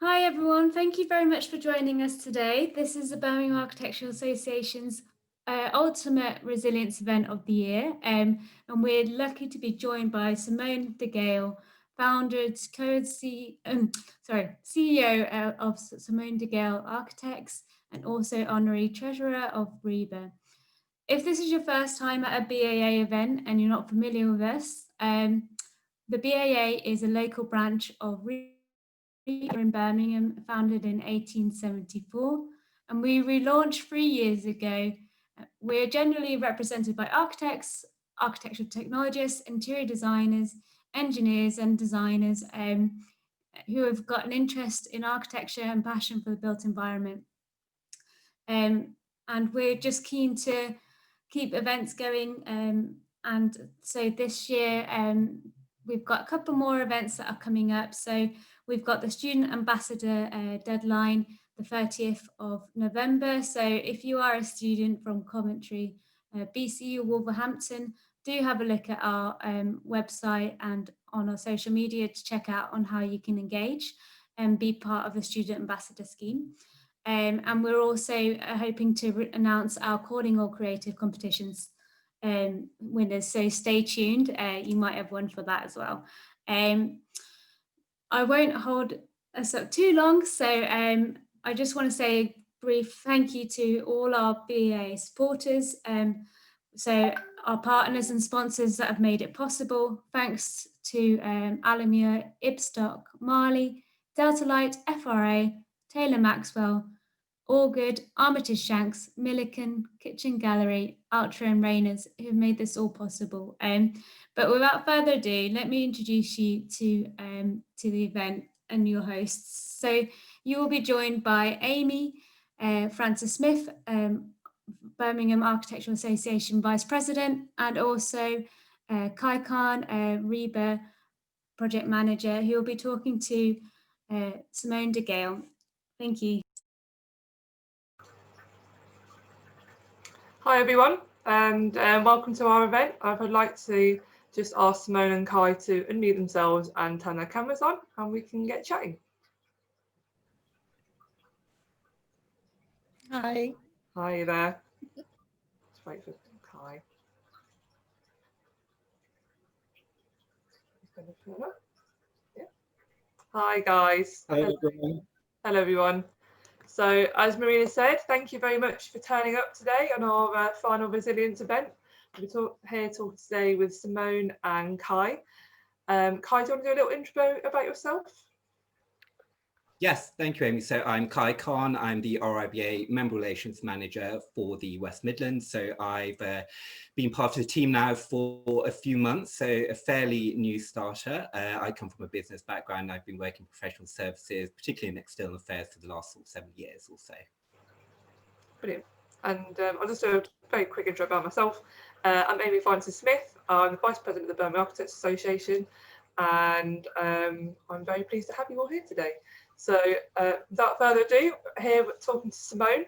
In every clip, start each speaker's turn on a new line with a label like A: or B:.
A: Hi everyone, thank you very much for joining us today. This is the Birmingham Architectural Association's ultimate resilience event of the year, and we're lucky to be joined by Simone de Gale, founder, CEO of Simone de Gale Architects, and also honorary treasurer of REBA. If this is your first time at a BAA event and you're not familiar with us, the BAA is a local branch of REBA in Birmingham, founded in 1874, and we relaunched 3 years ago. We're generally represented by architects, architectural technologists, interior designers, engineers, and designers who have got an interest in architecture and passion for the built environment. And we're just keen to keep events going. And so this year, we've got a couple more events that are coming up. So we've got the Student Ambassador deadline, the 30th of November. So if you are a student from Coventry, BC or Wolverhampton, do have a look at our website and on our social media to check out on how you can engage and be part of the Student Ambassador scheme. And we're also hoping to announce our Coding or Creative competitions winners. So stay tuned. You might have one for that as well. I won't hold us up too long. So I just want to say a brief thank you to all our BA supporters. So our partners and sponsors that have made it possible. Thanks to Alamure, Ibstock, Marley, Delta Light, FRA, Taylor Maxwell, Allgood, Armitage Shanks, Milliken, Kitchen Gallery, Ultra and Rainers who have made this all possible. But without further ado, let me introduce you to the event and your hosts. So you will be joined by Amy Francis Smith, Birmingham Architectural Association Vice President, and also Kai Khan, REBA Project Manager, who will be talking to Simone de Gale. Thank you.
B: Hi everyone, and welcome to our event. I would like to just ask Simone and Kai to unmute themselves and turn their cameras on, and we can get chatting.
C: Hi.
B: Hi there. Let's wait for Kai. Yeah. Hi guys.
D: Hello everyone.
B: Hello everyone. So as Marina said, thank you very much for turning up today on our final resilience event. We're here talking today with Simone and Kai. Kai, do you want to do a little intro about yourself?
D: Yes, thank you, Amy. So I'm Kai Khan. I'm the RIBA Member Relations Manager for the West Midlands. So I've been part of the team now for a few months, so a fairly new starter. I come from a business background. I've been working in professional services, particularly in external affairs, for the last 7 years or so.
B: Brilliant. And I'll just do a very quick intro about myself. I'm Amy Francis Smith. I'm the Vice President of the Birmingham Architects Association, and I'm very pleased to have you all here today. So without further ado, here we're talking to Simone.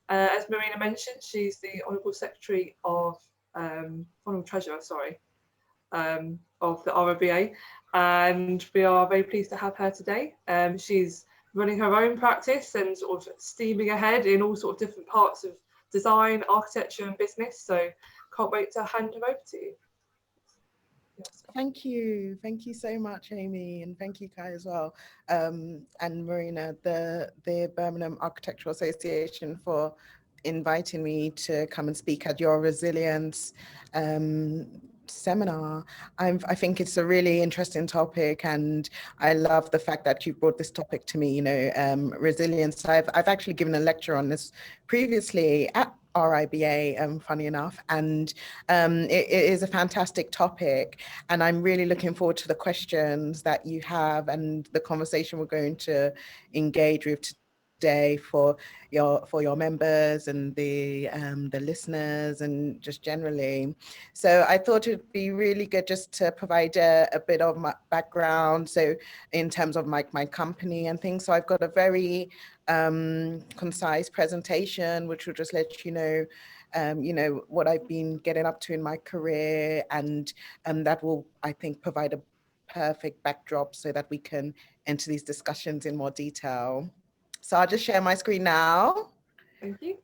B: As Marina mentioned, she's the Honourable Secretary of, Honourable Treasurer, sorry, of the RIBA, and we are very pleased to have her today. She's running her own practice and sort of steaming ahead in all sorts of different parts of design, architecture and business. So can't wait to hand her over to you.
C: Yes. Thank you so much, Amy, and thank you, Kai, as well, and Marina, the Birmingham Architectural Association, for inviting me to come and speak at your resilience seminar. I think it's a really interesting topic, and I love the fact that you brought this topic to me. You know, resilience. I've actually given a lecture on this previously at RIBA, funny enough, and it is a fantastic topic, and I'm really looking forward to the questions that you have and the conversation we're going to engage with today for your members and the listeners and just generally. So I thought it'd be really good just to provide a bit of my background, so in terms of my company and things. So I've got a very concise presentation which will just let you know what I've been getting up to in my career, and that will, I think, provide a perfect backdrop so that we can enter these discussions in more detail. So I'll just share my screen now.
B: Thank you.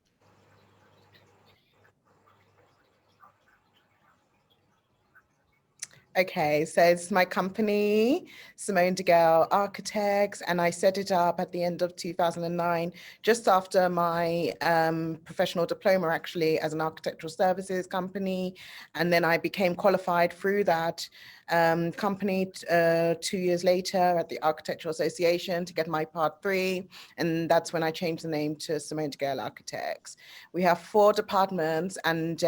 C: Okay, so it's my company, Simone Gale Architects, and I set it up at the end of 2009, just after my professional diploma, actually, as an architectural services company. And then I became qualified through that company 2 years later at the Architectural Association to get my Part 3. And that's when I changed the name to Simone Gale Architects. We have 4 departments, and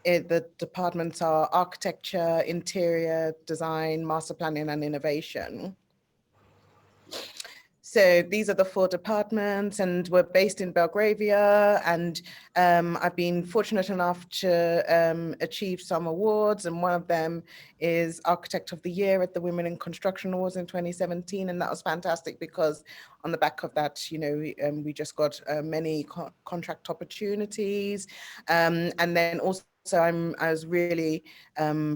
C: the departments are architecture, interior design, master planning, and innovation. So these are the 4 departments, and we're based in Belgravia. And I've been fortunate enough to achieve some awards, and one of them is Architect of the Year at the Women in Construction Awards in 2017, and that was fantastic because on the back of that, you know, we just got many contract opportunities, and then also. So I was really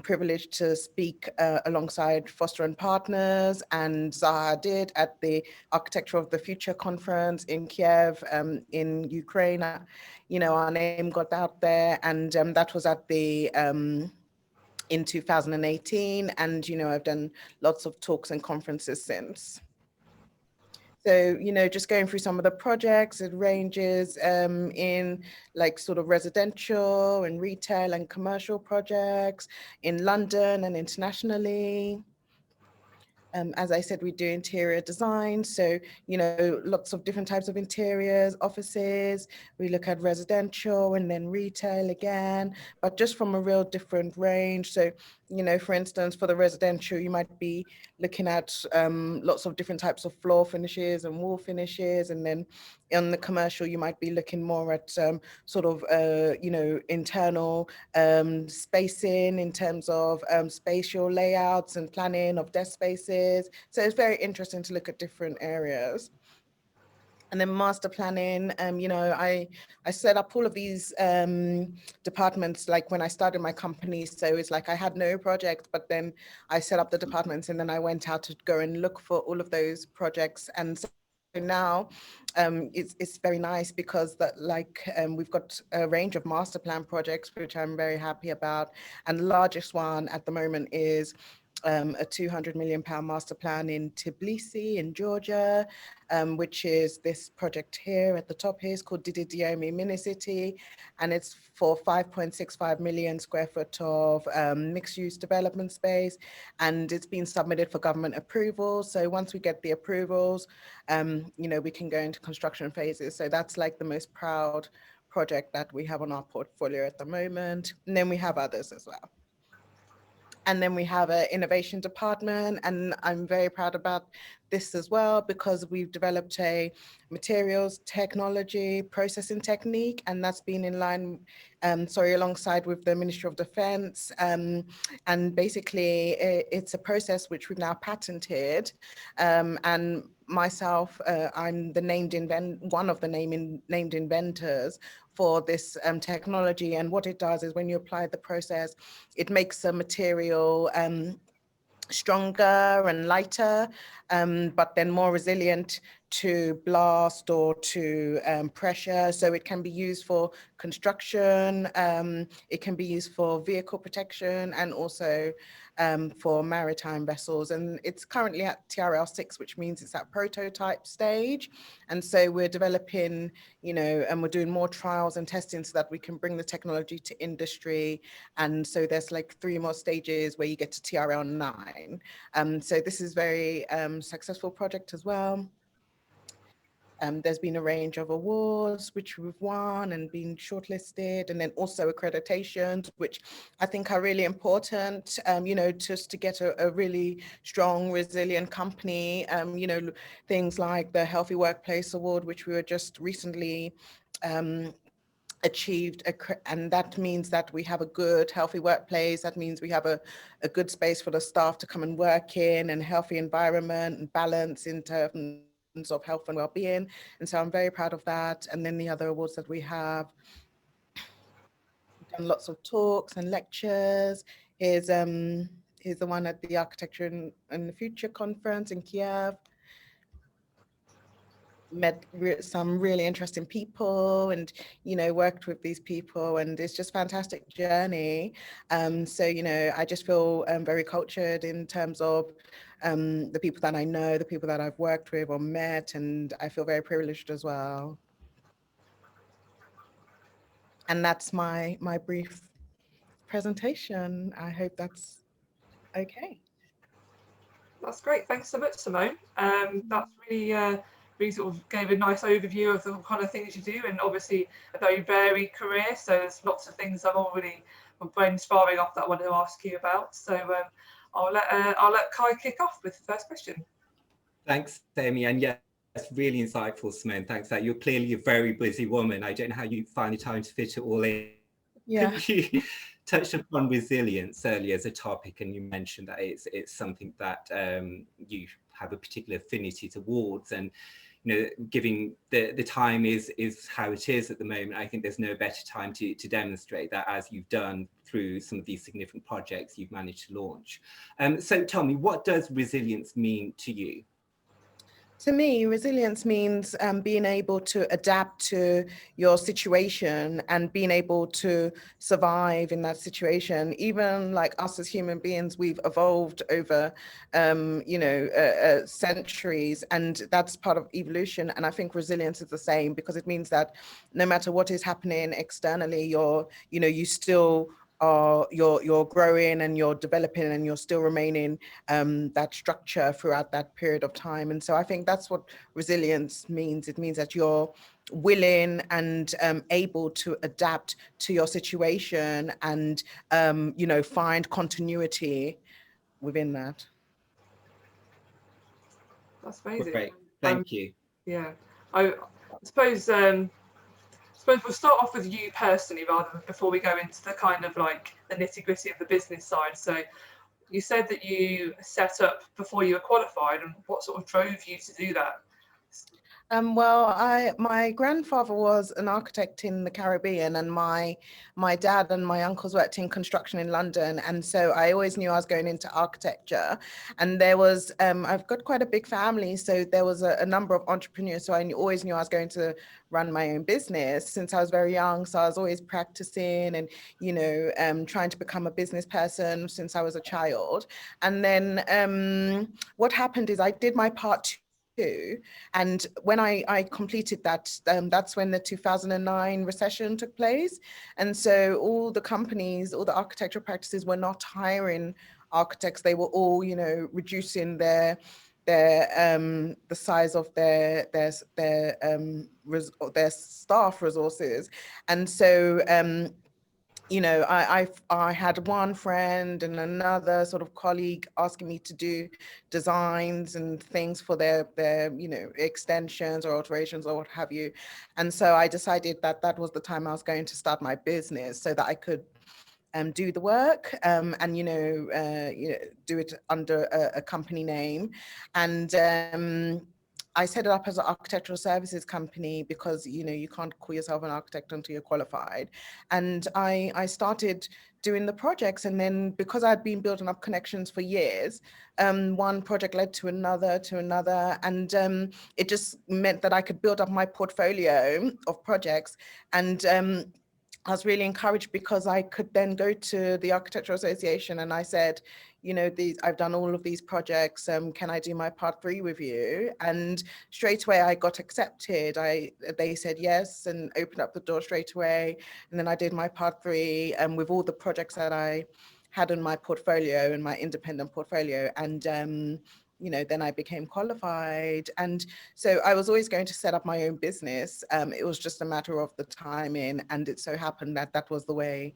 C: privileged to speak alongside Foster and Partners and Zaha Hadid at the Architecture of the Future conference in Kiev in Ukraine. You know, our name got out there, and that was at the in 2018. And, you know, I've done lots of talks and conferences since. So, you know, just going through some of the projects, it ranges in like sort of residential and retail and commercial projects in London and internationally. As I said, we do interior design. So, you know, lots of different types of interiors, offices. We look at residential and then retail again, but just from a real different range. So, you know, for instance, for the residential, you might be looking at lots of different types of floor finishes and wall finishes. And then on the commercial, you might be looking more at sort of, you know, internal spacing in terms of spatial layouts and planning of desk spaces. So it's very interesting to look at different areas. And then master planning, you know, I set up all of these departments like when I started my company. So it's like I had no project, but then I set up the departments and then I went out to go and look for all of those projects. And so now it's very nice because that we've got a range of master plan projects, which I'm very happy about. And the largest one at the moment is a 200 million pound master plan in Tbilisi in Georgia, which is this project here at the top here. It's called Didiomi Mini City, and it's for 5.65 million square foot of mixed use development space, and it's been submitted for government approval. So once we get the approvals, you know, we can go into construction phases. So that's like the most proud project that we have on our portfolio at the moment. And then we have others as well. And then we have an innovation department, and I'm very proud about this as well because we've developed a materials technology processing technique, and that's been in line, alongside with the Ministry of Defence. And basically, it's a process which we've now patented. And myself, I'm the one of the named inventors for this technology. And what it does is when you apply the process, it makes the material stronger and lighter, but then more resilient to blast or to pressure. So it can be used for construction, it can be used for vehicle protection, and also for maritime vessels. And it's currently at TRL 6, which means it's at prototype stage. And so we're developing, you know, and we're doing more trials and testing so that we can bring the technology to industry. And so there's like 3 more stages where you get to TRL 9. So this is very successful project as well. There's been a range of awards which we've won and been shortlisted, and then also accreditations, which I think are really important, you know, just to get a really strong, resilient company. You know, things like the Healthy Workplace Award, which we were just recently achieved, and that means that we have a good, healthy workplace. That means we have a good space for the staff to come and work in, and healthy environment and balance in terms of health and well-being. And so I'm very proud of that. And then the other awards that we have, we've done lots of talks and lectures. Here's He's the one at the Architecture in the Future conference in Kiev. Met some really interesting people, and worked with these people, and it's just fantastic journey. So I just feel very cultured in terms of the people that I know, the people that I've worked with or met, and I feel very privileged as well. And that's my brief presentation. I hope that's okay.
B: That's great. Thanks so much, Simone. That's really sort of gave a nice overview of the kind of things you do, and obviously a very varied career. So there's lots of things I'm already brainstorming off that I want to ask you about. So I'll let Kai kick off with the first question.
D: Thanks, Amy, and yes, really insightful, Simone. Thanks. That you're clearly a very busy woman. I don't know how you find the time to fit it all in.
C: Yeah.
D: You touched upon resilience earlier as a topic, and you mentioned that it's something that you have a particular affinity towards, and giving the time is how it is at the moment. I think there's no better time to demonstrate that, as you've done through some of these significant projects you've managed to launch. So tell me, what does resilience mean to you?
C: To me, resilience means being able to adapt to your situation and being able to survive in that situation. Even like us as human beings, we've evolved over, centuries, and that's part of evolution. And I think resilience is the same, because it means that no matter what is happening externally, you still you're growing and you're developing, and you're still remaining that structure throughout that period of time. And so I think that's what resilience means. It means that you're willing and able to adapt to your situation and find continuity within that.
B: That's amazing.
D: Great, thank you.
B: Yeah, I suppose we'll start off with you personally, rather than before we go into the kind of like the nitty gritty of the business side. So you said that you set up before you were qualified, and what sort of drove you to do that?
C: Well, my grandfather was an architect in the Caribbean, and my dad and my uncles worked in construction in London, and so I always knew I was going into architecture. And there was I've got quite a big family, so there was a number of entrepreneurs, so I always knew I was going to run my own business since I was very young. So I was always practicing and trying to become a business person since I was a child. And then what happened is I did my part two. And when I completed that, that's when the 2009 recession took place. And so all the companies, all the architectural practices were not hiring architects. They were all, reducing the size of their staff resources. And so I had one friend and another sort of colleague asking me to do designs and things for their extensions or alterations or what have you. And so I decided that that was the time I was going to start my business, so that I could do the work and do it under a company name. And I set it up as an architectural services company, because you can't call yourself an architect until you're qualified. And I started doing the projects, and then because I'd been building up connections for years, one project led to another, and it just meant that I could build up my portfolio of projects. And I was really encouraged, because I could then go to the Architectural Association and I said, I've done all of these projects. Can I do my part 3 with you? And straight away I got accepted. They said yes, and opened up the door straight away. And then I did my part 3 with all the projects that I had in my portfolio, in my independent portfolio. And then I became qualified. And so I was always going to set up my own business. It was just a matter of the timing, and it so happened that that was the way.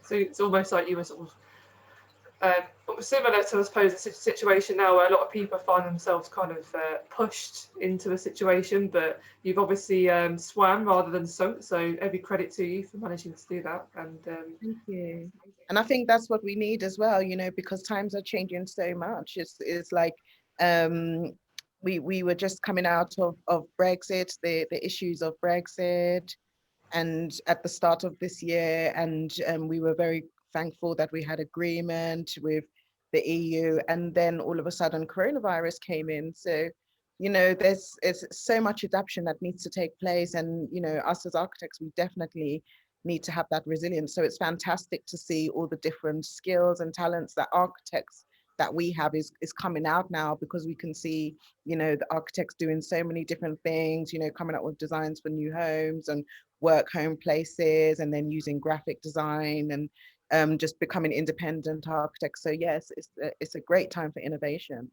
B: So it's almost like you were sort of similar to, I suppose, a situation now where a lot of people find themselves kind of pushed into a situation, but you've obviously swam rather than sunk. So every credit to you for managing to do that. And
C: thank you. And I think that's what we need as well, because times are changing so much. It's like we were just coming out of Brexit, the issues of Brexit, and at the start of this year, and we were very thankful that we had agreement with the EU, and then all of a sudden coronavirus came in. So, you know, there's so much adaptation that needs to take place, and you know, us as architects, we definitely need to have that resilience. So it's fantastic to see all the different skills and talents that architects that we have is coming out now, because we can see, you know, the architects doing so many different things, you know, coming up with designs for new homes and work home places, and then using graphic design and just becoming independent architects. So yes, it's a great time for innovation.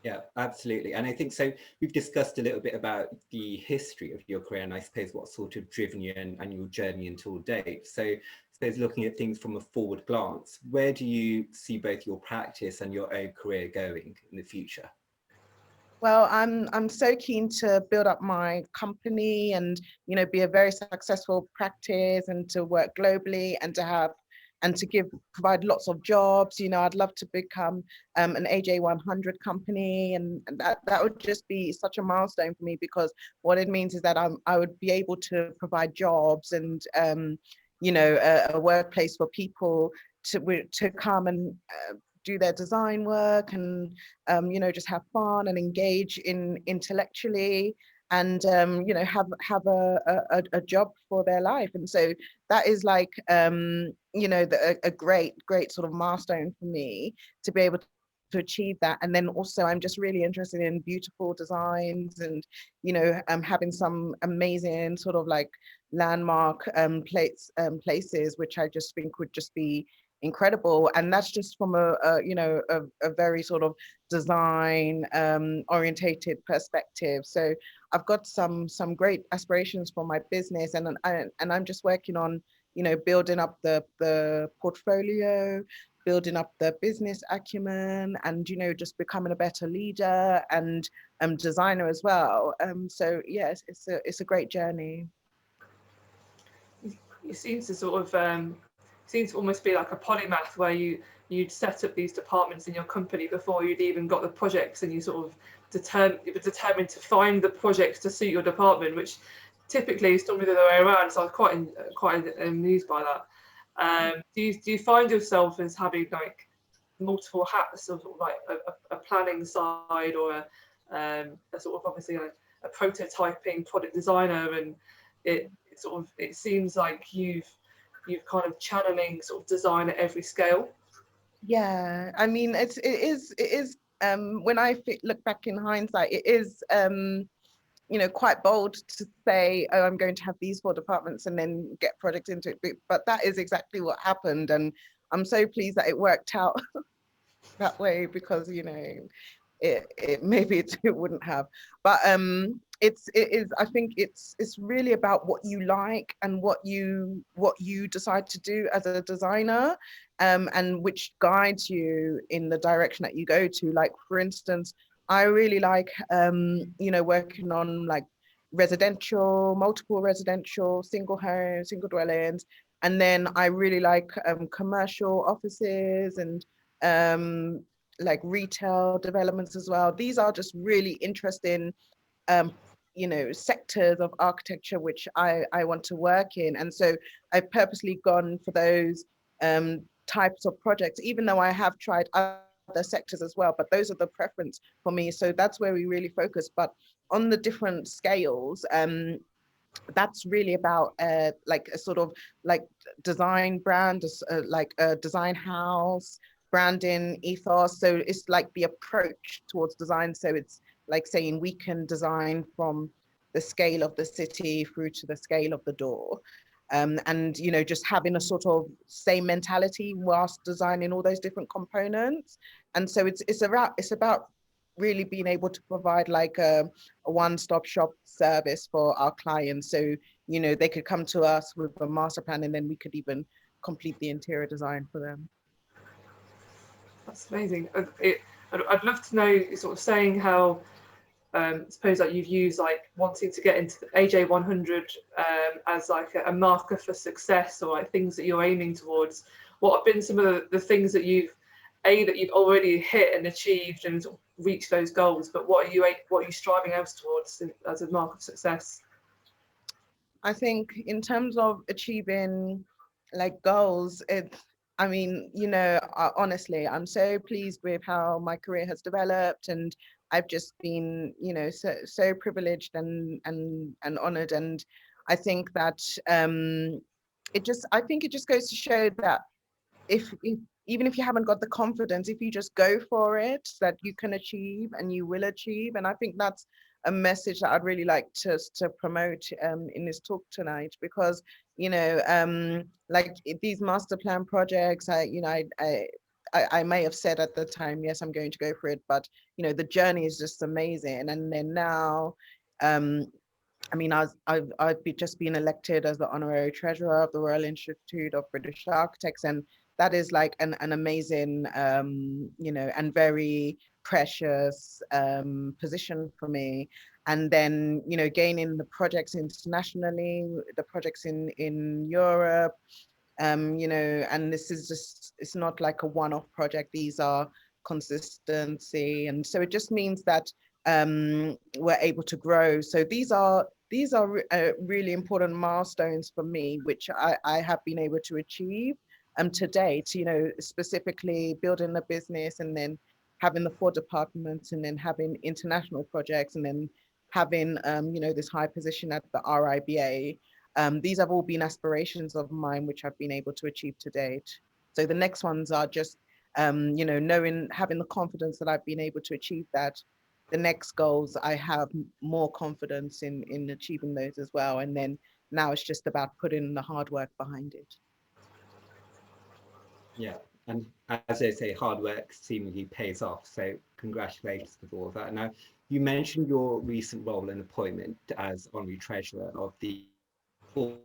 D: Yeah, absolutely. And I think so we've discussed a little bit about the history of your career, and I suppose what sort of driven you and your journey until date. So I suppose looking at things from a forward glance, where do you see both your practice and your own career going in the future?
C: Well, I'm so keen to build up my company and, you know, be a very successful practice, and to work globally, and to have and to provide lots of jobs. You know, I'd love to become an AJ 100 company, and that would just be such a milestone for me, because what it means is that I would be able to provide jobs and you know, a workplace for people to come and do their design work, and you know, just have fun and engage intellectually, and you know, have a job for their life. And so that is like you know, a great sort of milestone for me to be able to achieve that. And then also I'm just really interested in beautiful designs, and you know, having some amazing sort of like landmark places which I just think would just be incredible. And that's just from a you know, a very sort of design orientated perspective. So I've got some great aspirations for my business, and I'm just working on, you know, building up the portfolio, building up the business acumen, and you know, just becoming a better leader and designer as well. So yes, it's a great journey.
B: You seem to sort of seem to almost be like a polymath, where you'd set up these departments in your company before you'd even got the projects, and you sort of you were determined to find the projects to suit your department, which typically is done the other way around. So I was quite amused by that. Do you find yourself as having like multiple hats, of sort of like a planning side, or a sort of obviously a prototyping product designer, and it seems like you've kind of channeling sort of design at every scale?
C: Yeah, I mean, it is when I look back in hindsight, it is you know, quite bold to say, oh, I'm going to have these 4 departments and then get projects into it, but that is exactly what happened, and I'm so pleased that it worked out that way, because you know, it maybe it wouldn't have. But it is, I think it's really about what you like and what you decide to do as a designer, and which guides you in the direction that you go to. Like for instance, I really like you know, working on like residential, multiple residential, single homes, single dwellings, and then I really like commercial offices, and like retail developments as well. These are just really interesting, you know, sectors of architecture which I want to work in. And so I've purposely gone for those types of projects, even though I have tried other sectors as well, but those are the preference for me. So that's where we really focus. But on the different scales, that's really about like a sort of like design brand, like a design house, branding ethos. So it's like the approach towards design. So it's like saying we can design from the scale of the city through to the scale of the door. And you know, just having a sort of same mentality whilst designing all those different components. And so it's about really being able to provide like a one-stop shop service for our clients. So, you know, they could come to us with a master plan, and then we could even complete the interior design for them.
B: That's amazing. I'd love to know, sort of saying how, I suppose like you've used like wanting to get into the AJ 100 as like a marker for success, or like things that you're aiming towards. What have been some of the things that you've already hit and achieved and sort of reached those goals, but what are you striving else towards as a mark of success?
C: I think in terms of achieving like goals, I mean, you know, honestly, I'm so pleased with how my career has developed, and I've just been, you know, so privileged and honored. And I think that I think it just goes to show that if even if you haven't got the confidence, if you just go for it, that you can achieve and you will achieve. And I think that's a message that I'd really like to promote in this talk tonight, because you know, like these master plan projects, I may have said at the time, yes, I'm going to go for it, but you know, the journey is just amazing. And then now, um, I mean, just been elected as the honorary treasurer of the Royal Institute of British Architects, and that is like an amazing, you know, and very precious position for me. And then, you know, gaining the projects internationally, the projects in Europe, you know, and this is just, it's not like a one-off project. These are consistency. And so it just means that we're able to grow. So these are really important milestones for me, which I have been able to achieve to date, you know, specifically building a business, and then having the 4 departments, and then having international projects, and then having, you know, this high position at the RIBA. These have all been aspirations of mine, which I've been able to achieve to date. So the next ones are just, you know, having the confidence that I've been able to achieve that. The next goals, I have more confidence in achieving those as well. And then now it's just about putting the hard work behind it.
D: Yeah, and as they say, hard work seemingly pays off. So congratulations with all of that. Now, you mentioned your recent role and appointment as honorary treasurer of the board.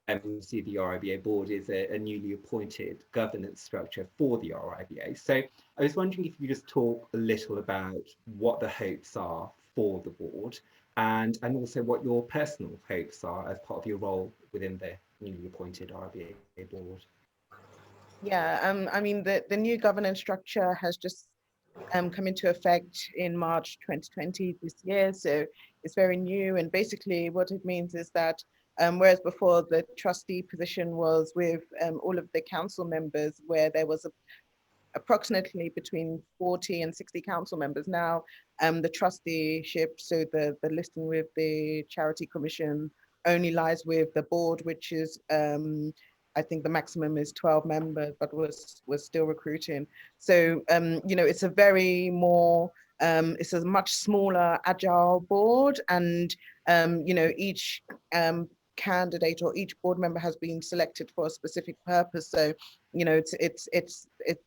D: And see, the RIBA board is a newly appointed governance structure for the RIBA. So I was wondering if you just talk a little about what the hopes are for the board, and also what your personal hopes are as part of your role within the newly appointed RIBA board.
C: Yeah, I mean, the new governance structure has just come into effect in March 2020 this year. So it's very new. And basically what it means is that whereas before the trustee position was with all of the council members, where there was approximately between 40 and 60 council members. Now, the trusteeship, so the listing with the Charity Commission, only lies with the board, which is, I think the maximum is 12 members, but we're still recruiting. So, you know, it's a very more, it's a much smaller, agile board, and, you know, each candidate or each board member has been selected for a specific purpose. So, you know,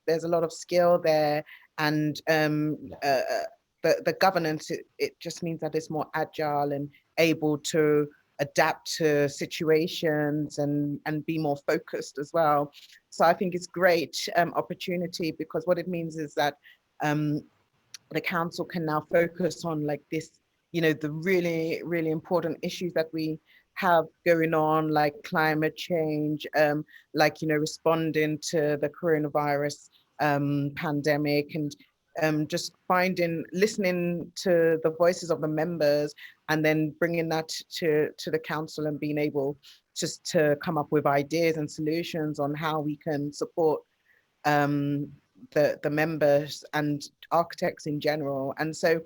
C: there's a lot of skill there, and the governance, it just means that it's more agile and able to adapt to situations and be more focused as well. So I think it's great opportunity, because what it means is that the council can now focus on like this, you know, the really, really important issues that we have going on, like climate change, like, you know, responding to the coronavirus pandemic, and just listening to the voices of the members, and then bringing that to the council, and being able just to come up with ideas and solutions on how we can support the members and architects in general. And so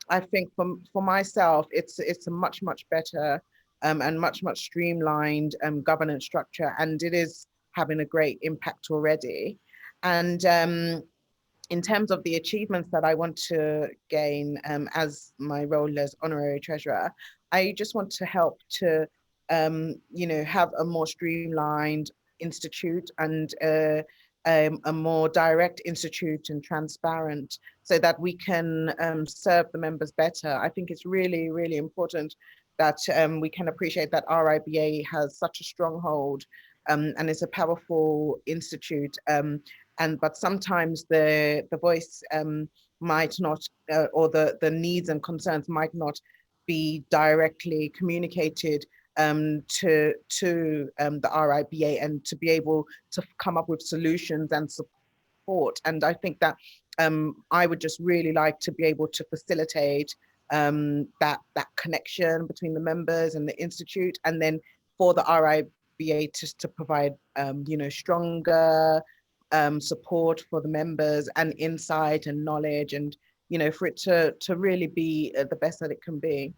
C: I think for myself, it's a much better and much streamlined governance structure, and it is having a great impact already. And in terms of the achievements that I want to gain as my role as honorary treasurer, I just want to help to you know, have a more streamlined institute, and a more direct institute and transparent, so that we can serve the members better. I think it's really, really important that we can appreciate that RIBA has such a stronghold, and it's a powerful institute. But sometimes the voice might not, or the needs and concerns might not be directly communicated to the RIBA, and to be able to come up with solutions and support. And I think that I would just really like to be able to facilitate that connection between the members and the institute, and then for the be able to provide, stronger support for the members and insight and knowledge, and, for it to really be the best that it can be.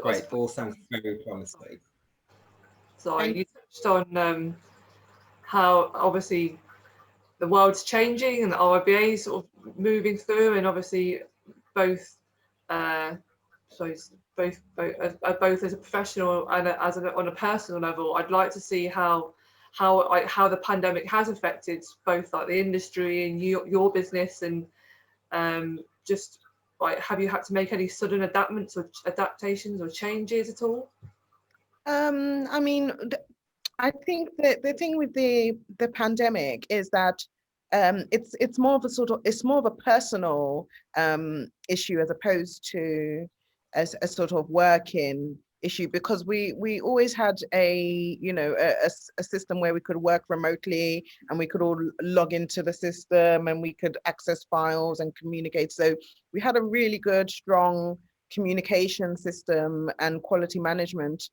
D: Great, all sounds very promising.
B: So you touched on how obviously the world's changing and the RIBA is sort of moving through, and obviously both both as a professional and on a personal level, I'd like to see how the pandemic has affected both like the industry and your business, and just like, have you had to make any sudden adaptations or changes at all?
C: I mean, I think that the thing with the pandemic is that it's more of a personal issue as opposed to as a sort of working issue, because we always had a system where we could work remotely and we could all log into the system and we could access files and communicate. So we had a really good, strong communication system and quality management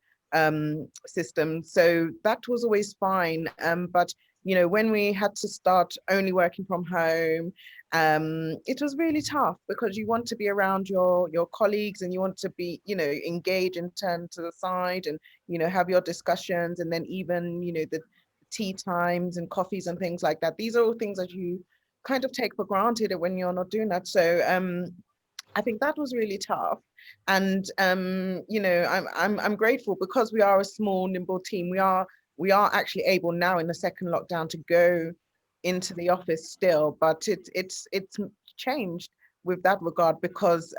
C: system. So that was always fine. But when we had to start only working from home, it was really tough, because you want to be around your colleagues and you want to be, engage and turn to the side and, have your discussions, and then even, the tea times and coffees and things like that. These are all things that you kind of take for granted when you're not doing that. So I think that was really tough. And I'm grateful, because we are a small, nimble team. We are actually able now in the second lockdown to go into the office still, but it's changed with that regard, because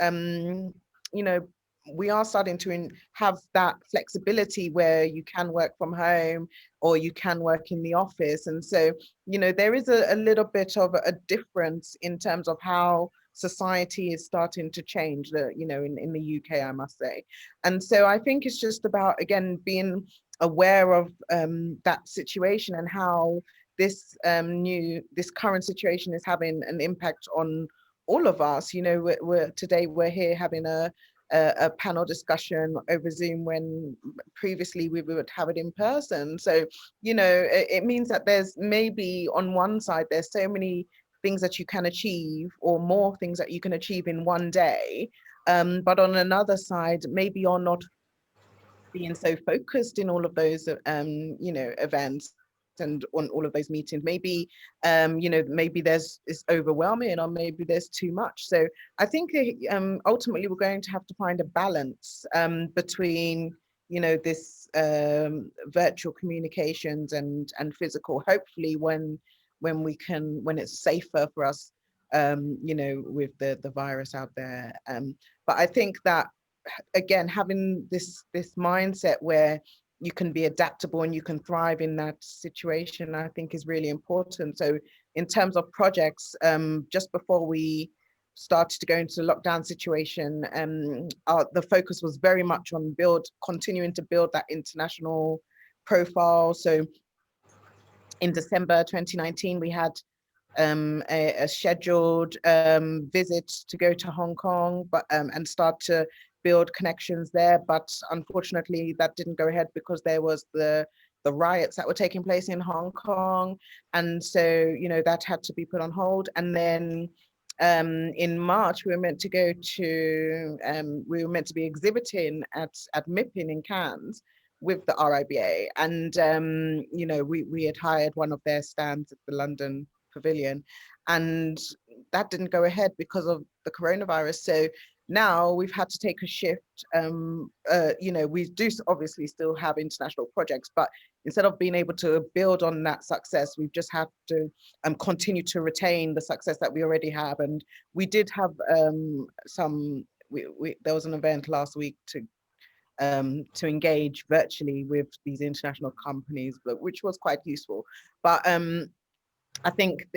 C: we are starting to have that flexibility where you can work from home or you can work in the office. And so, there is a little bit of a difference in terms of how society is starting to change, in the UK, I must say. And so I think it's just about, again, being aware of that situation and how this current situation is having an impact on all of us. Today we're here having a panel discussion over Zoom, when previously we would have it in person. So, it means that there's maybe on one side, there's so many things that you can achieve, or more things that you can achieve in one day. But on another side, maybe you're not being so focused in all of those, events and on all of those meetings. Maybe, maybe it's overwhelming, or maybe there's too much. So I think ultimately we're going to have to find a balance between, this virtual communications and physical, hopefully when it's safer for us, with the virus out there. But I think that, again, having this mindset where you can be adaptable and you can thrive in that situation, I think is really important. So in terms of projects, just before we started to go into the lockdown situation, the focus was very much on continuing to build that international profile. So in December 2019, we had a scheduled visit to go to Hong Kong, but and start to build connections there. But unfortunately, that didn't go ahead because there was the riots that were taking place in Hong Kong, and so that had to be put on hold. And then in March, we were meant to be exhibiting at MIPIM in Cannes with the RIBA, and we had hired one of their stands at the London Pavilion, and that didn't go ahead because of the coronavirus. So now we've had to take a shift. We do obviously still have international projects, but instead of being able to build on that success, we've just had to continue to retain the success that we already have. And we did have there was an event last week to engage virtually with these international companies, which was quite useful. But I think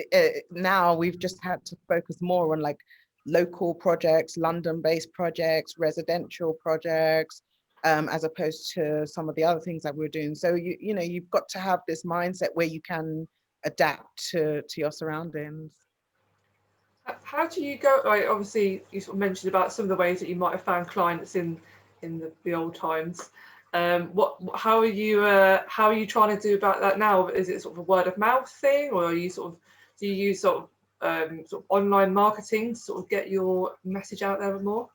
C: now we've just had to focus more on like local projects, London-based projects, residential projects, as opposed to some of the other things that we're doing. So you've got to have this mindset where you can adapt to your surroundings.
B: How do you go? Like, obviously, you sort of mentioned about some of the ways that you might have found clients in the old times. How are you trying to do about that now? Is it sort of a word of mouth thing, or are you do you use sort of online marketing to sort of get your message out there more?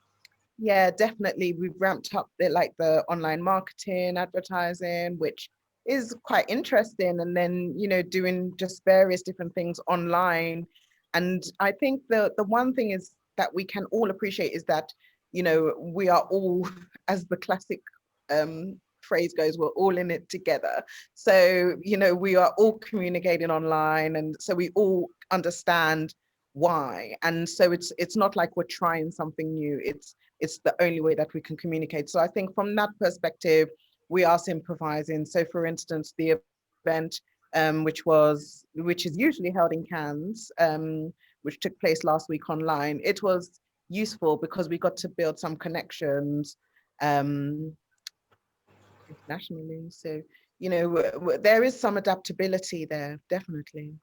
C: Yeah, definitely. We've ramped up the online marketing, advertising, which is quite interesting. And then, doing just various different things online. And I think the one thing is that we can all appreciate is that, we are all, as the classic phrase goes, we're all in it together. So, we are all communicating online. And so we all understand why. And so it's not like we're trying something new. It's the only way that we can communicate. So I think from that perspective, we are improvising. So for instance, the event, which is usually held in Cannes, which took place last week online, it was useful because we got to build some connections internationally. So, there is some adaptability there, definitely.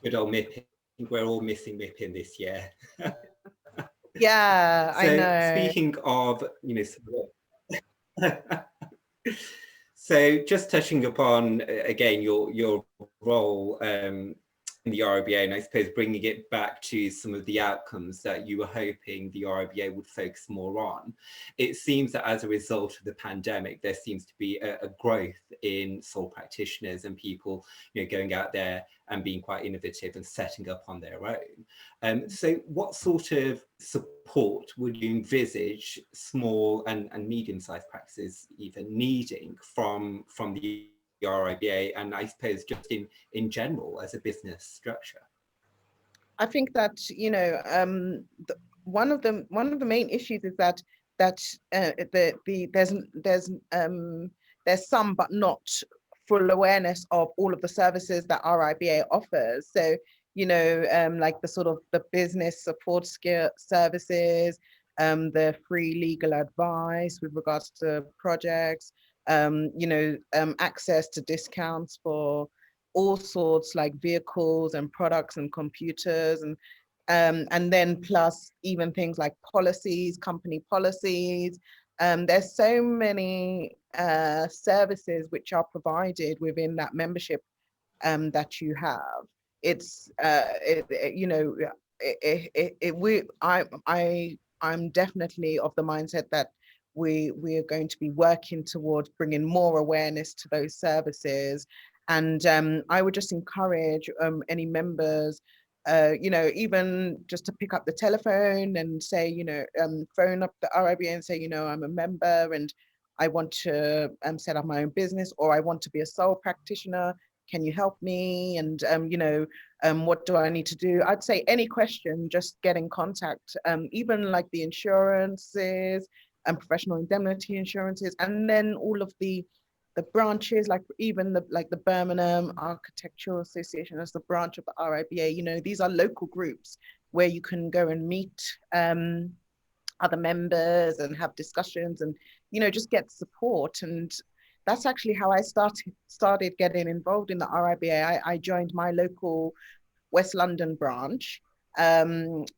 D: Good old MIP. We're all missing MIP this year.
C: Yeah, I know.
D: So speaking of, so just touching upon again your role in the RIBA, and I suppose bringing it back to some of the outcomes that you were hoping the RIBA would focus more on. It seems that as a result of the pandemic, there seems to be a growth in sole practitioners and people, going out there and being quite innovative and setting up on their own. So what sort of support would you envisage small and medium-sized practices even needing from the RIBA, and I suppose just in general as a business structure?
C: I think that one of the main issues is that there's some but not full awareness of all of the services that RIBA offers. So like the sort of the business support services, the free legal advice with regards to projects, access to discounts for all sorts like vehicles and products and computers, and then plus even things like policies, company policies. There's so many services which are provided within that membership that you have. It's I'm definitely of the mindset that we are going to be working towards bringing more awareness to those services. And I would just encourage any members, even just to pick up the telephone and say, phone up the RIBA and say, I'm a member and I want to set up my own business, or I want to be a sole practitioner. Can you help me? And, what do I need to do? I'd say any question, just get in contact, even like the insurances and professional indemnity insurances, and then all of the branches, like even the Birmingham Architectural Association as the branch of the RIBA. These are local groups where you can go and meet other members and have discussions and, just get support. And that's actually how I started getting involved in the RIBA. I joined my local West London branch, and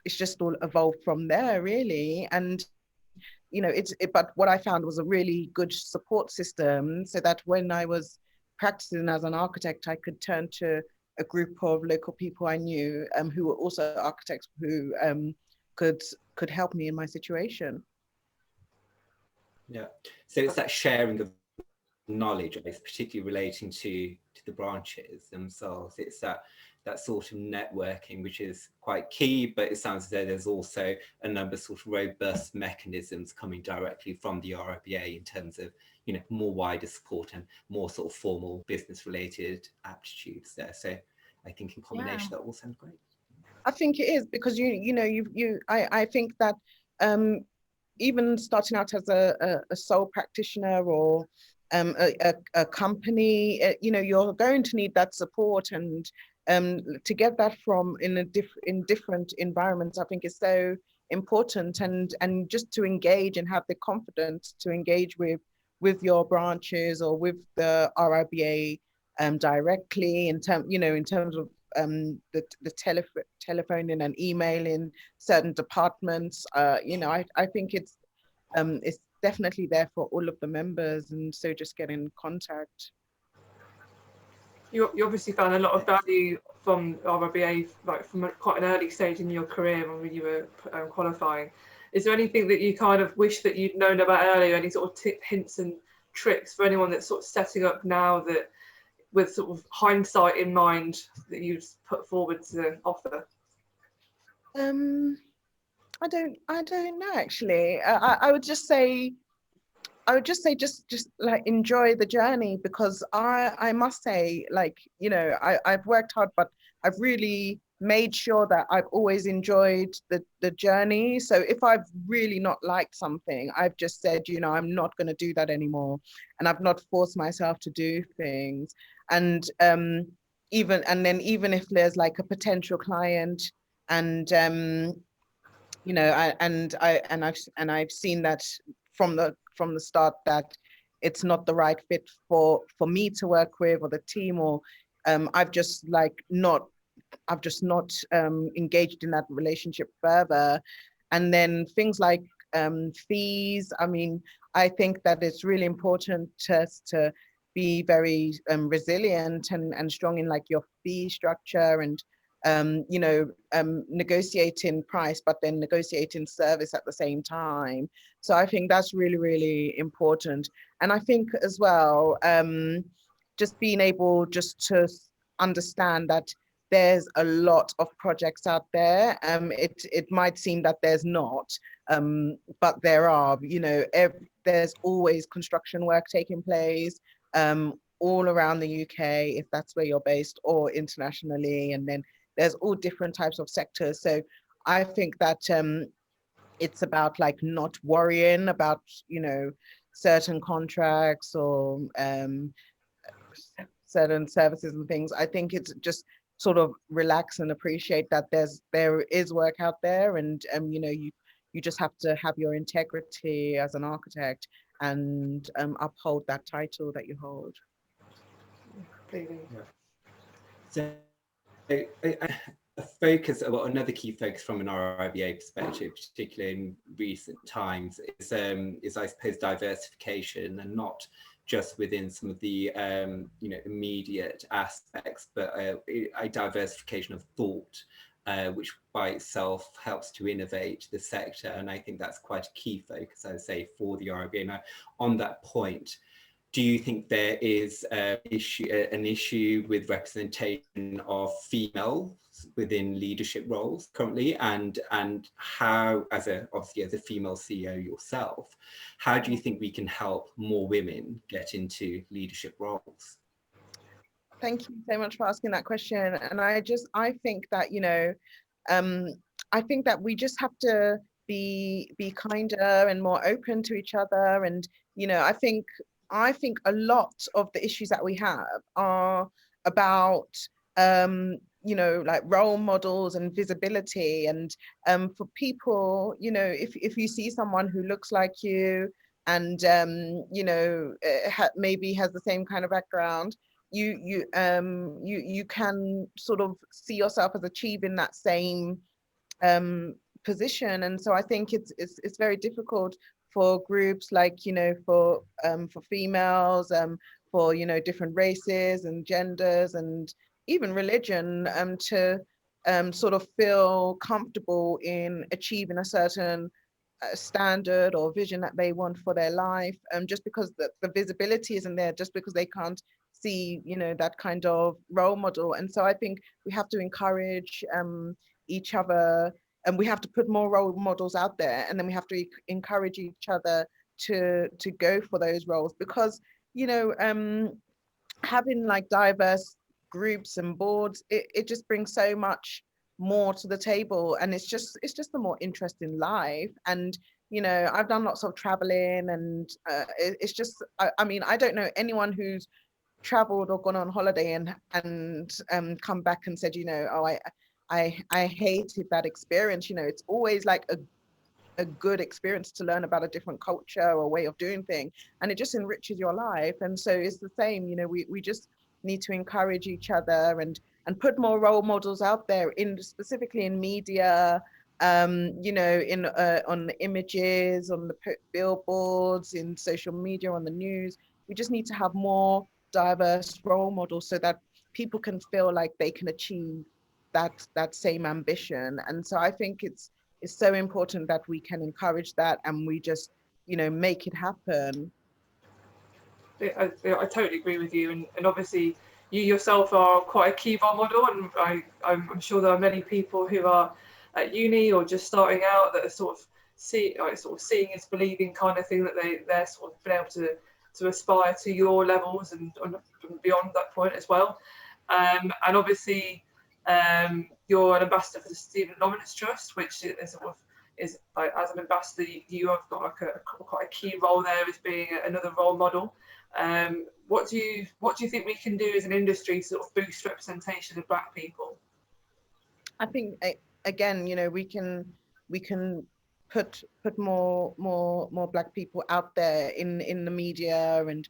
C: it's just all evolved from there, really. And but what I found was a really good support system, so that when I was practicing as an architect, I could turn to a group of local people I knew who were also architects who could help me in my situation.
D: Yeah, so it's that sharing of knowledge, particularly relating to the branches themselves. It's that sort of networking, which is quite key, but it sounds as though there's also a number of sort of robust mechanisms coming directly from the RIBA in terms of, more wider support and more sort of formal business related aptitudes there. So I think in combination, that all sounds great.
C: I think it is, because I think that even starting out as a sole practitioner or a company, you're going to need that support, and to get that from in different environments, I think is so important, and just to engage and have the confidence to engage with your branches or with the RIBA directly in terms of the telephoning and emailing certain departments. You know, I think it's definitely there for all of the members, and so just get in contact.
B: You obviously found a lot of value from RIBA, like from quite an early stage in your career when you were qualifying. Is there anything that you kind of wish that you'd known about earlier? Any sort of hints and tricks for anyone that's sort of setting up now, that with sort of hindsight in mind, that you'd put forward to offer?
C: I don't know actually. I would just say just like enjoy the journey, because I must say, like, you know, I've worked hard, but I've really made sure that I've always enjoyed the journey. So if I've really not liked something, I've just said, you know, I'm not going to do that anymore, and I've not forced myself to do things. And even if there's like a potential client, and you know, I've seen that from the start that it's not the right fit for me to work with, or the team, or I've just not engaged in that relationship further. And then things like fees. I mean, I think that it's really important to be very resilient and strong in like your fee structure, and you know, negotiating price, but then negotiating service at the same time. So I think that's really, really important. And I think as well, just being able just to understand that there's a lot of projects out there. It might seem that there's not, but there are. You know, there's always construction work taking place all around the UK, if that's where you're based, or internationally. And then there's all different types of sectors. So I think that it's about like not worrying about, you know, certain contracts or certain services and things. I think it's just sort of relax and appreciate that there is work out there, and you know, you just have to have your integrity as an architect, and uphold that title that you hold.
D: So a focus, well, another key focus from an RIBA perspective, particularly in recent times, is I suppose diversification, and not just within some of the you know, immediate aspects, but a diversification of thought, which by itself helps to innovate the sector. And I think that's quite a key focus, I would say, for the RIBA. Now, on that point, do you think there is an issue with representation of females within leadership roles currently, and how, obviously as a female CEO yourself, how do you think we can help more women get into leadership roles?
C: Thank you so much for asking that question. And I think that, you know, I think that we just have to be kinder and more open to each other. And, you know, I think a lot of the issues that we have are about, you know, like role models and visibility. And for people, you know, if you see someone who looks like you, and you know, maybe has the same kind of background, you can sort of see yourself as achieving that same position. And so I think it's very difficult for groups like, you know, for females, for, you know, different races and genders and even religion, to sort of feel comfortable in achieving a certain standard or vision that they want for their life, just because the visibility isn't there, just because they can't see, you know, that kind of role model. And so I think we have to encourage each other, and we have to put more role models out there, and then we have to encourage each other to go for those roles, because, you know, having like diverse groups and boards, it just brings so much more to the table, and it's just a more interesting life. And, you know, I've done lots of traveling, and it's just, I mean, I don't know anyone who's traveled or gone on holiday and come back and said, you know, oh, I hated that experience. You know, it's always like a good experience to learn about a different culture or way of doing things, and it just enriches your life. And so it's the same, you know, we just need to encourage each other and put more role models out there, in specifically in media, you know, in on the images, on the billboards, in social media, on the news. We just need to have more diverse role models so that people can feel like they can achieve that same ambition. And so I think it's so important that we can encourage that, and we just, you know, make it happen.
B: I totally agree with you, and obviously you yourself are quite a key role model, and I'm sure there are many people who are at uni or just starting out that are sort of seeing is believing kind of thing, that they're sort of been able to aspire to your levels and beyond that point as well. And obviously you're an ambassador for the Stephen Lawrence Trust, which is sort of is like, as an ambassador, you have got like quite a key role there as being another role model. What do you think we can do as an industry to sort of boost representation of Black people?
C: I think again, you know, we can put more Black people out there in the media, and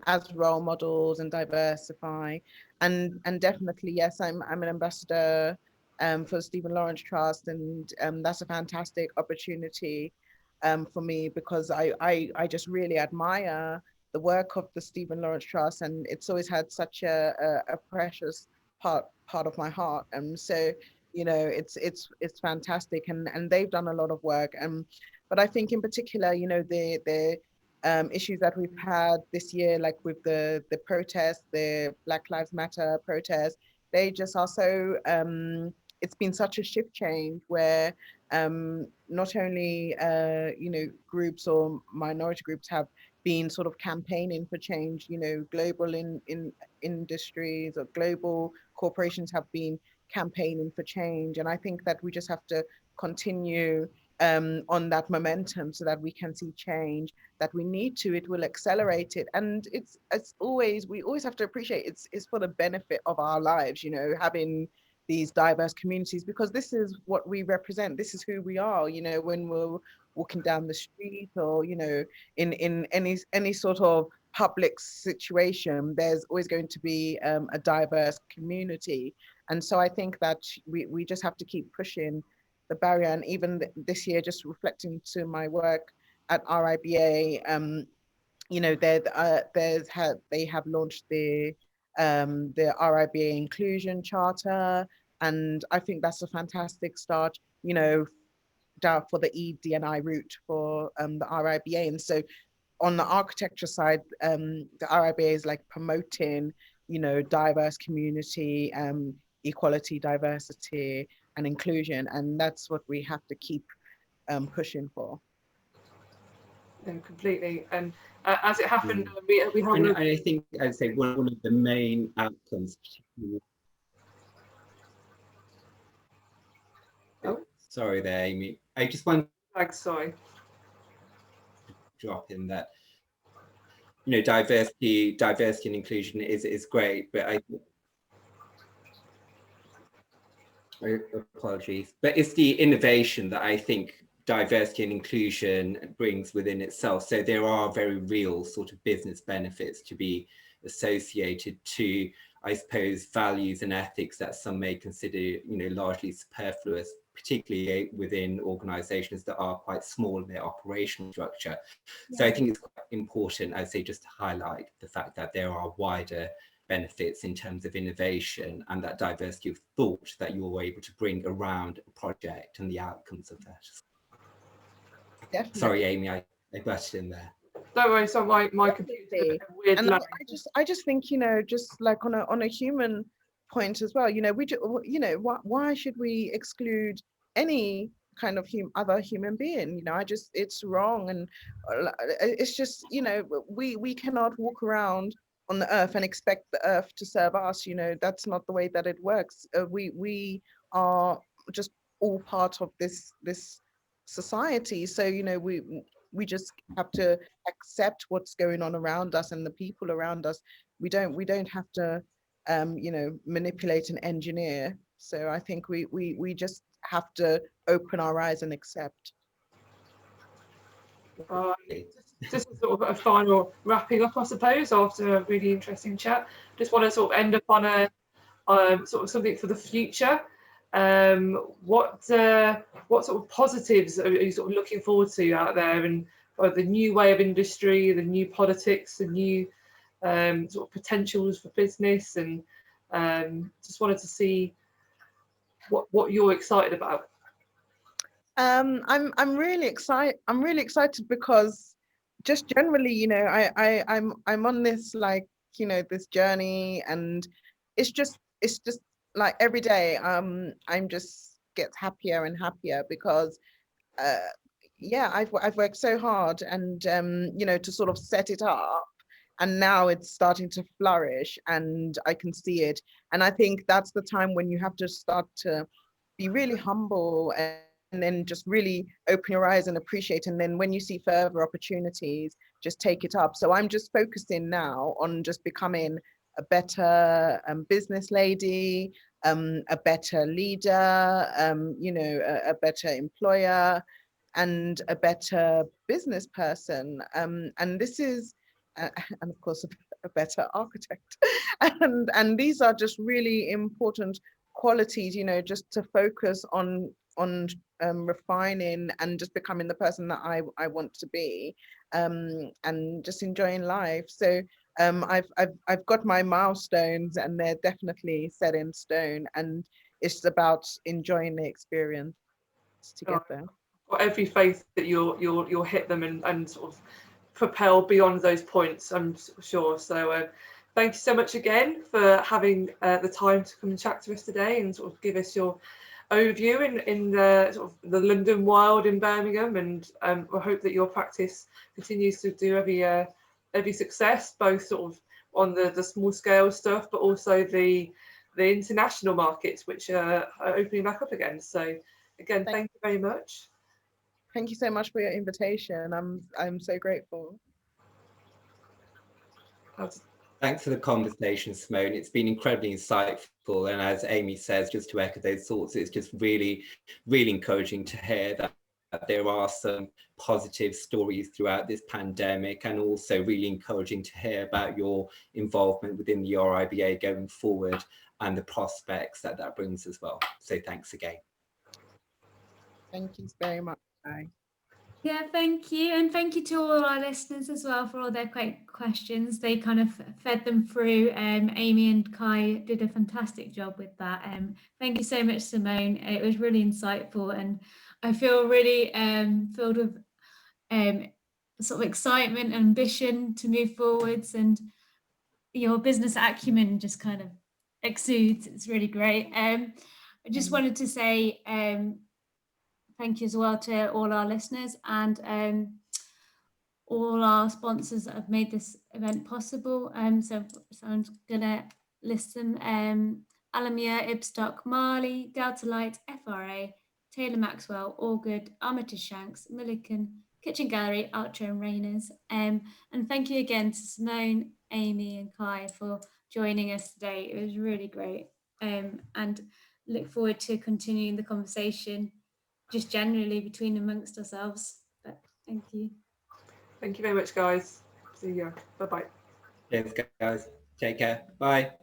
C: as role models, and diversify, and definitely, yes, I'm an ambassador for the Stephen Lawrence Trust, and that's a fantastic opportunity for me, because I just really admire the work of the Stephen Lawrence Trust, and it's always had such a precious part of my heart. And so, you know, it's fantastic, and they've done a lot of work. But I think in particular, you know, the issues that we've had this year, like with the protests, the Black Lives Matter protests, they just are so it's been such a shift change where not only you know, groups or minority groups have been sort of campaigning for change, you know, global in industries or global corporations have been campaigning for change. And I think that we just have to continue on that momentum so that we can see change that we need to. It will accelerate it, and it's always, we always have to appreciate it's for the benefit of our lives, you know, having these diverse communities, because this is what we represent, this is who we are, you know, when we're walking down the street, or, you know, in any sort of public situation, there's always going to be a diverse community. And so I think that we just have to keep pushing the barrier. And even this year, just reflecting to my work at RIBA, you know, they have launched the RIBA Inclusion Charter, and I think that's a fantastic start, you know, down for the ED&I route for the RIBA. And so on the architecture side, the RIBA is like promoting, you know, diverse community, equality, diversity, and inclusion, and that's what we have to keep pushing for.
B: No, completely. And as it happened, we have.
D: And I think I'd say one of the main outcomes. Oh, sorry there, Amy. I just want
B: Sorry.
D: drop in that, you know, diversity and inclusion is great, but apologies, but it's the innovation that I think diversity and inclusion brings within itself. So there are very real sort of business benefits to be associated to, I suppose, values and ethics that some may consider, you know, largely superfluous, particularly within organizations that are quite small in their operational structure. Yeah. So I think it's quite important, I'd say, just to highlight the fact that there are wider benefits in terms of innovation and that diversity of thought that you're able to bring around a project and the outcomes of that. Definitely. Sorry, Amy, I butted in there.
B: Don't worry, so my computer weird.
C: And I just think, you know, just like on a human point as well, you know, you know, why should we exclude any kind of other human being? You know, it's wrong, and it's just, you know, we cannot walk around on the earth and expect the earth to serve us. You know, that's not the way that it works. We are just all part of this society. So, you know, we just have to accept what's going on around us and the people around us. We don't have to you know, manipulate and engineer. So I think we just have to open our eyes and accept.
B: just a sort of a final wrapping up, I suppose, after a really interesting chat. Just want to sort of end up on a sort of something for the future. What sort of positives are you sort of looking forward to out there, and the new way of industry, the new politics, the new sort of potentials for business, and just wanted to see what you're excited about.
C: I'm really excited. I'm really excited because just generally, you know, I'm on this, like, you know, this journey, and it's just like every day I'm just gets happier and happier because uh yeah, I've worked so hard, and you know, to sort of set it up, and now it's starting to flourish and I can see it. And I think that's the time when you have to start to be really humble, and then just really open your eyes and appreciate. And then when you see further opportunities, just take it up. So I'm just focusing now on just becoming a better business lady, a better leader, you know, a better employer, and a better business person. And this is, and of course, a better architect. And these are just really important qualities, you know, just to focus on refining and just becoming the person that I want to be, and just enjoying life. So I've got my milestones, and they're definitely set in stone, and it's about enjoying the experience to get there.
B: Got every faith that you'll hit them and sort of propel beyond those points, I'm sure. So thank you so much again for having the time to come and chat to us today and sort of give us your overview in the sort of the London world in Birmingham, and we hope that your practice continues to do every success, both sort of on the small scale stuff, but also the international markets, which are opening back up again. So again, thank you very much.
C: Thank you so much for your invitation. I'm so grateful.
D: Thanks for the conversation, Simone. It's been incredibly insightful. And as Amy says, just to echo those thoughts, it's just really, really encouraging to hear that there are some positive stories throughout this pandemic, and also really encouraging to hear about your involvement within the RIBA going forward and the prospects that that brings as well. So thanks again.
C: Thank you very much. Bye.
A: Yeah, thank you. And thank you to all our listeners as well for all their great questions. They kind of fed them through. Amy and Kai did a fantastic job with that. Thank you so much, Simone. It was really insightful, and I feel really filled with sort of excitement and ambition to move forwards, and your business acumen just kind of exudes. It's really great. I just wanted to say thank you as well to all our listeners and all our sponsors that have made this event possible. So I'm gonna list them: Alamere, Ibstock, Marley, Delta Light, FRA, Taylor Maxwell, Allgood, Armitage Shanks, Milliken, Kitchen Gallery, Archer and Rainers. And thank you again to Simone, Amy and Kai for joining us today. It was really great. And look forward to continuing the conversation just generally between amongst ourselves. But thank you.
B: Thank you very much, guys. See you. Bye-bye.
D: Cheers, guys. Take care. Bye.